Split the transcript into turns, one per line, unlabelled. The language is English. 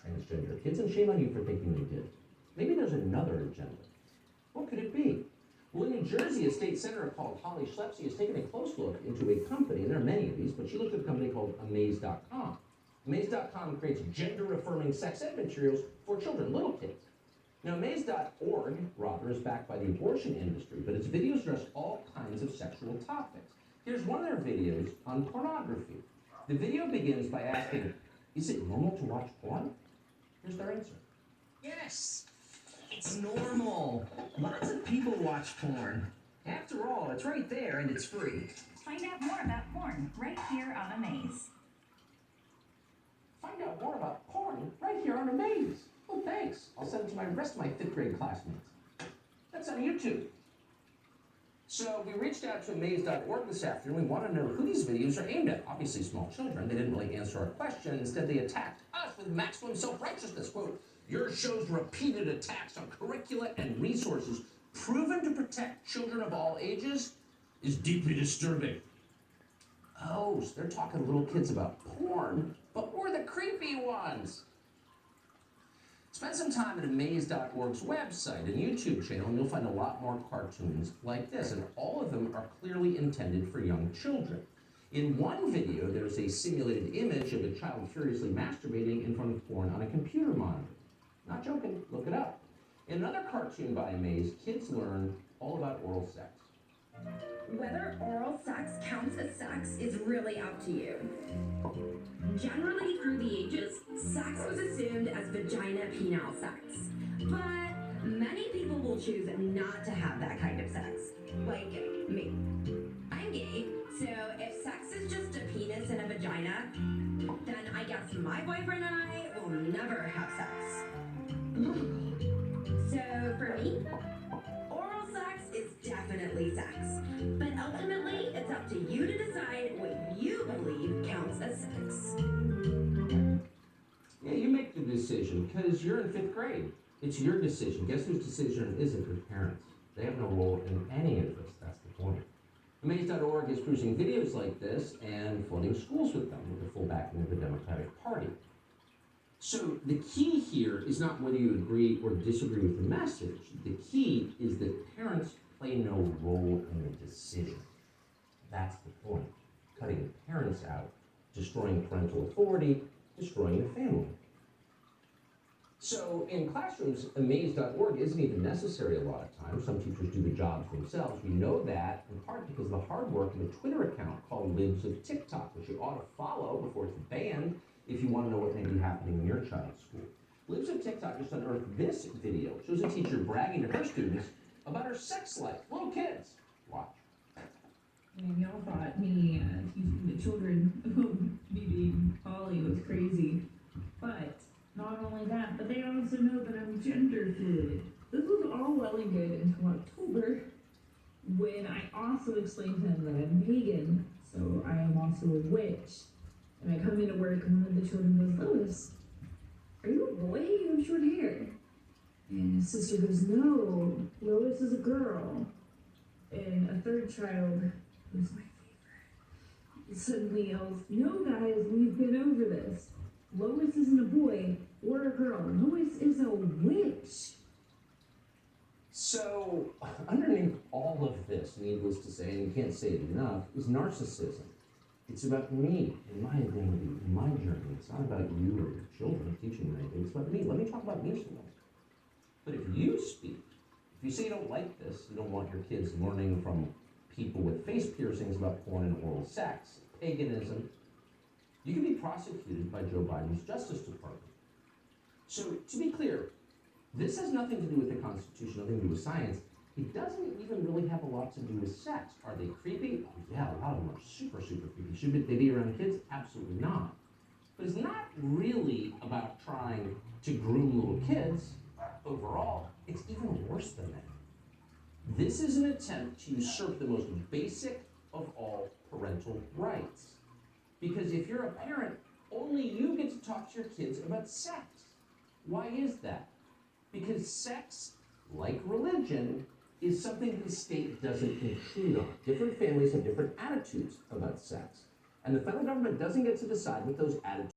transgender kids, and shame on you for thinking they did. Maybe there's another agenda. What could it be? Well, in New Jersey, a state senator called Holly Schlepsy has taken a close look into a company, and there are many of these, but she looked at a company called Amaze.com. Amaze.com creates gender-affirming sex ed materials for children, little kids. Now, Amaze.org, rather, is backed by the abortion industry, but its videos address all kinds of sexual topics. Here's one of their videos on pornography. The video begins by asking, is it normal to watch porn? Here's their answer.
Yes, it's normal. Lots of people watch porn. After all, it's right there and it's free.
Find out more about porn right here on Amaze.
Find out more about porn right here on Amaze. Oh, thanks. I'll send it to my rest of my 5th grade classmates. That's on YouTube. So we reached out to Amaze.org this afternoon. We want to know who these videos are aimed at. Obviously small children. They didn't really answer our question. Instead, they attacked us with maximum self-righteousness. Quote, your show's repeated attacks on curricula and resources proven to protect children of all ages is deeply disturbing. Oh, so they're talking to little kids about porn, but we're the creepy ones. Spend some time at Amaze.org's website and YouTube channel, and you'll find a lot more cartoons like this, and all of them are clearly intended for young children. In one video, there's a simulated image of a child furiously masturbating in front of porn on a computer monitor. Not joking, look it up. In another cartoon by Amaze, kids learn all about oral sex.
Whether oral sex counts as sex is really up to you. Generally, through the ages, sex was assumed as vagina-penile sex. But many people will choose not to have that kind of sex. Like me. I'm gay, so if sex is just a penis and a vagina, then I guess my boyfriend and I will never have sex. So for me, oral sex is definitely sex. But ultimately, it's up to you to decide what you believe counts as sex.
Yeah, you make the decision because you're in 5th grade. It's your decision. Guess whose decision is it? Your parents. They have no role in any of this. That's the point. Amaze.org is producing videos like this and flooding schools with them with the full backing of the Democratic Party. So the key here is not whether you agree or disagree with the message. The key is that parents play no role in the decision. That's the point. Cutting parents out, destroying parental authority, destroying the family. So in classrooms, Amaze.org isn't even necessary a lot of times. Some teachers do the jobs themselves. We know that in part because of the hard work of a Twitter account called Libs of TikTok, which you ought to follow before it's banned if you want to know what may be happening in your child's school. Libs of TikTok just unearthed this video. It shows a teacher bragging to her students about her sex life. Little kids. Watch.
And y'all thought me teaching the children about me being poly was crazy. But not only that, but they also know that I'm gender fluid. This was all well and good until October, when I also explained to them that I'm pagan, so I am also a witch. And I come into work and one of the children goes, Lois, are you a boy? You have short hair. And his sister goes, no, Lois is a girl. And a third child, who's my favorite, suddenly yells, no guys, we've been over this. Lois isn't a boy or a girl. Lois is a witch.
So underneath all of this, needless to say, and you can't say it enough, is narcissism. It's about me and my identity and my journey. It's not about you or your children teaching them anything. It's about me. Let me talk about me some more. But if you speak, if you say you don't like this, you don't want your kids learning from people with face piercings about porn and oral sex, paganism, you can be prosecuted by Joe Biden's Justice Department. So to be clear, this has nothing to do with the Constitution, nothing to do with science. It doesn't even really have a lot to do with sex. Are they creepy? Oh, yeah, a lot of them are super, super creepy. Should they be around kids? Absolutely not. But it's not really about trying to groom little kids. Overall, it's even worse than that. This is an attempt to usurp the most basic of all parental rights. Because if you're a parent, only you get to talk to your kids about sex. Why is that? Because sex, like religion, is something the state doesn't intrude on. Different families have different attitudes about sex. And the federal government doesn't get to decide what those attitudes